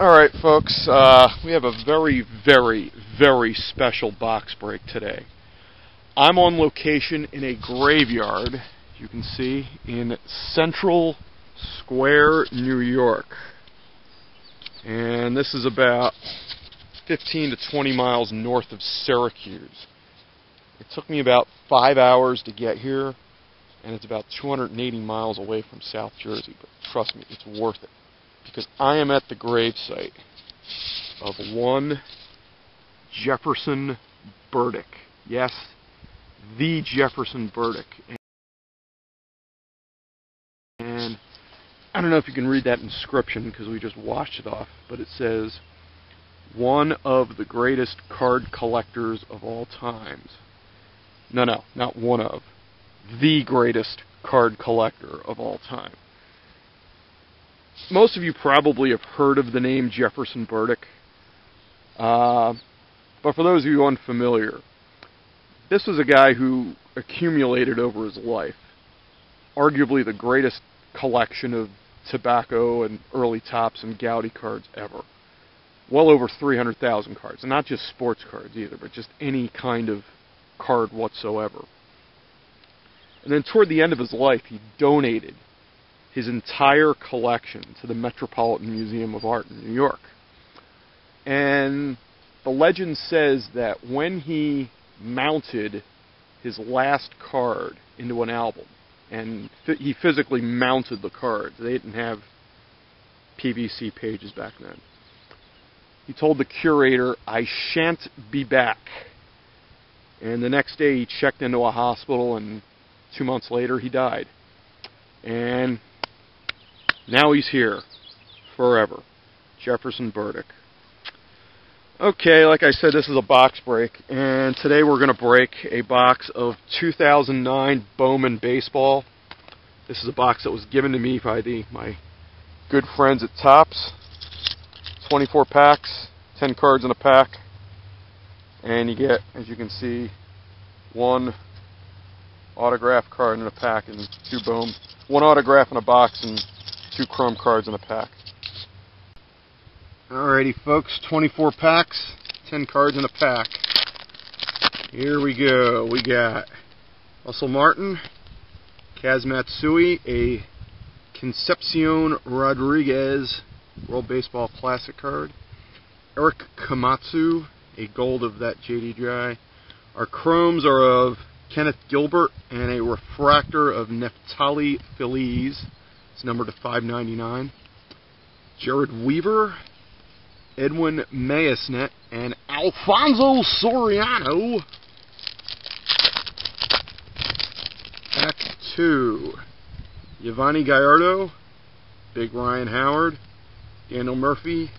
Alright folks, we have a very, very, very special box break today. I'm on location in a graveyard, you can see, in Central Square, New York. And this is about 15 to 20 miles north of Syracuse. It took me about 5 hours to get here, and it's about 280 miles away from South Jersey, but trust me, it's worth it. Because I am at the gravesite of one Jefferson Burdick. Yes, the Jefferson Burdick. And I don't know if you can read that inscription because we just washed it off, but it says, one of the greatest card collectors of all times. No, not one of. The greatest card collector of all time. Most of you probably have heard of the name Jefferson Burdick, but for those of you unfamiliar, this was a guy who accumulated over his life arguably the greatest collection of tobacco and early tops and Gaudy cards ever. Well over 300,000 cards, and not just sports cards either, but just any kind of card whatsoever. And then toward the end of his life, he donated his entire collection to the Metropolitan Museum of Art in New York. And the legend says that when he mounted his last card into an album, and he physically mounted the cards, they didn't have PVC pages back then, he told the curator, "I shan't be back." And the next day he checked into a hospital, and 2 months later he died. And now he's here, forever. Jefferson Burdick. Okay, like I said, this is a box break, and today we're going to break a box of 2009 Bowman baseball. This is a box that was given to me by my good friends at Topps. 24 packs, 10 cards in a pack, and you get, as you can see, one autograph card in a pack and two Bowman. One autograph in a box and 2 chrome cards in a pack. Alrighty folks, 24 packs, 10 cards in a pack. Here we go. We got Russell Martin, Kaz Matsui, a Concepcion Rodriguez World Baseball Classic card, Eric Komatsu, a gold of that JDJ. Our chromes are of Kenneth Gilbert and a refractor of Neftali Feliz. It's numbered to 599. Jared Weaver, Edwin Mayesnet, and Alfonso Soriano. Pack 2. Giovanni Gallardo, Big Ryan Howard, Daniel Murphy,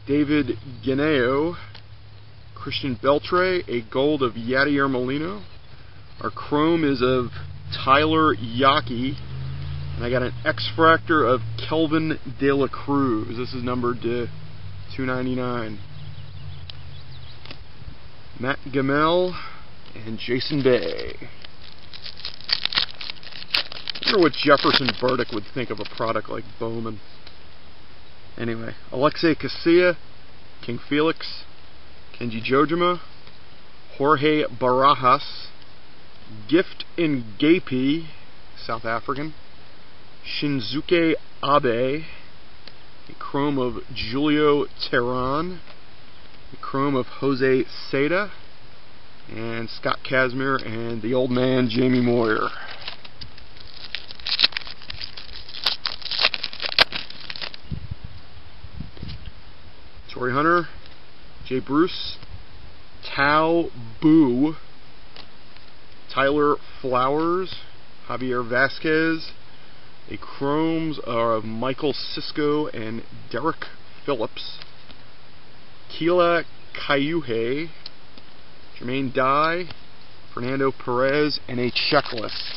David Ganeo, Christian Beltre, a gold of Yadier Molino. Our chrome is of Tyler Yaki. And I got an X-Fractor of Kelvin De La Cruz. This is numbered to 299. Matt Gamel and Jason Bay. I wonder what Jefferson Burdick would think of a product like Bowman. Anyway, Alexei Casilla, King Felix, Kenji Jojima, Jorge Barajas, Gift Ngapi, South African, Shinzuke Abe, a chrome of Julio Teheran, a chrome of Jose Seda, and Scott Kazmir, and the old man Jamie Moyer. Torrey Hunter, Jay Bruce, Tao Boo, Tyler Flowers, Javier Vasquez. The chromes are of Michael Cisco and Derek Phillips. Keila Cayuhe, Jermaine Dye, Fernando Perez, and a checklist.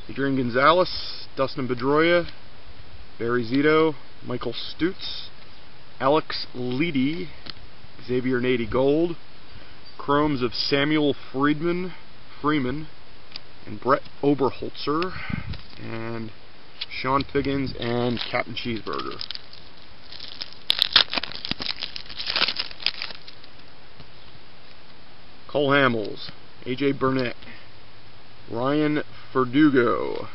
Adrian Gonzalez, Dustin Pedroia, Barry Zito, Michael Stutz, Alex Leedy, Xavier Nady Gold, chromes of Samuel Freeman, and Brett Oberholzer, and Sean Figgins, and Captain Cheeseburger. Cole Hamels, AJ Burnett, Ryan Verdugo,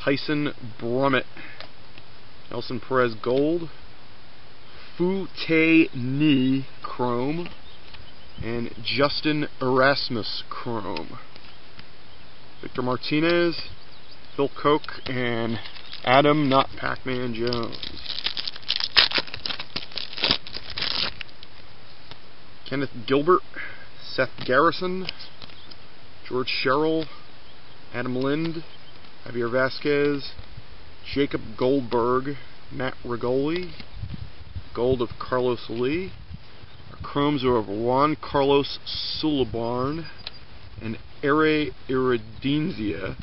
Tyson Brummett, Nelson Perez Gold, Fu Tae Ni Chrome, and Justin Erasmus Chrome. Victor Martinez, Phil Koch, and Adam Not Pac-Man Jones. Kenneth Gilbert, Seth Garrison, George Sherrill, Adam Lind, Javier Vasquez, Jacob Goldberg, Matt Rigoli, gold of Carlos Lee. Our chromes are of Juan Carlos Sulibarn and Ere Iridenzia.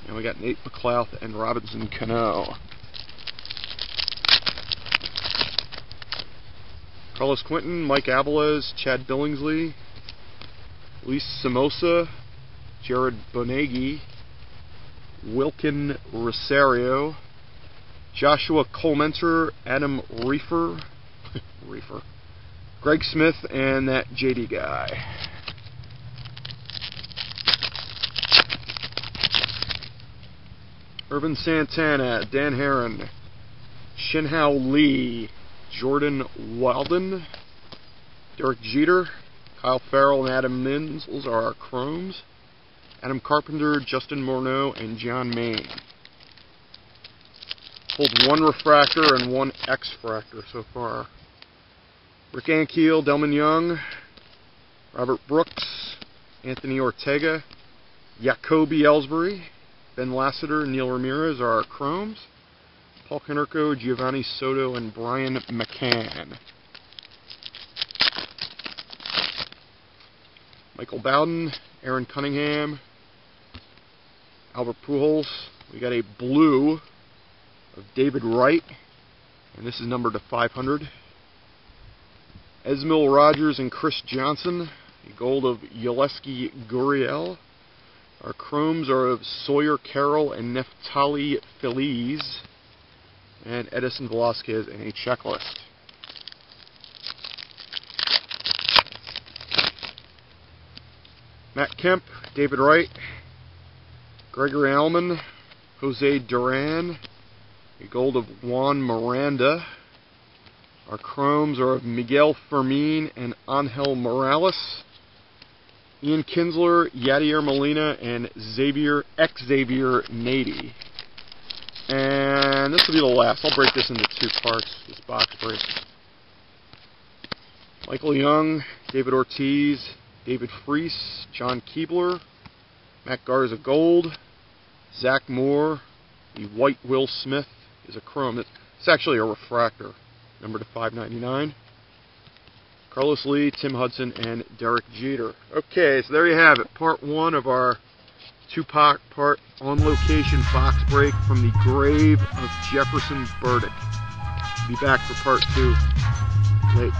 And we got Nate McLeod and Robinson Cano. Carlos Quinton, Mike Abeles, Chad Billingsley, Luis Simosa, Jared Bonegi, Wilkin Rosario, Joshua Colementor, Adam Reefer, Greg Smith, and that JD guy. Irvin Santana, Dan Herron, Shinhao Lee, Jordan Walden, Derek Jeter, Kyle Farrell, and Adam Mins. Those are our chromes. Adam Carpenter, Justin Morneau, and John Maine. Pulled one refractor and one X-fractor so far. Rick Ankiel, Delman Young, Robert Brooks, Anthony Ortega, Jacoby Ellsbury, Ben Lassiter, Neil Ramirez are our chromes. Paul Konerko, Giovanni Soto, and Brian McCann. Michael Bowden, Aaron Cunningham, Albert Pujols. We got a blue of David Wright, and this is numbered to 500. Esmil Rogers and Chris Johnson, a gold of Yeleski Gurriel. Our chromes are of Sawyer Carroll and Neftali Feliz, and Edison Velasquez in a checklist. Matt Kemp, David Wright, Gregory Allman, Jose Duran, a gold of Juan Miranda. Our chromes are of Miguel Fermin and Angel Morales, Ian Kinsler, Yadier Molina, and Xavier Nady. And this will be the last. I'll break this into two parts, this box break. Michael Young, David Ortiz, David Freese, John Keebler, Matt Garza Gold, Zach Moore, the White Will Smith is a chrome. It's actually a refractor, number to 599. Carlos Lee, Tim Hudson, and Derek Jeter. Okay, so there you have it. Part one of our two-part on-location box break from the grave of Jefferson Burdick. Be back for part two. Late.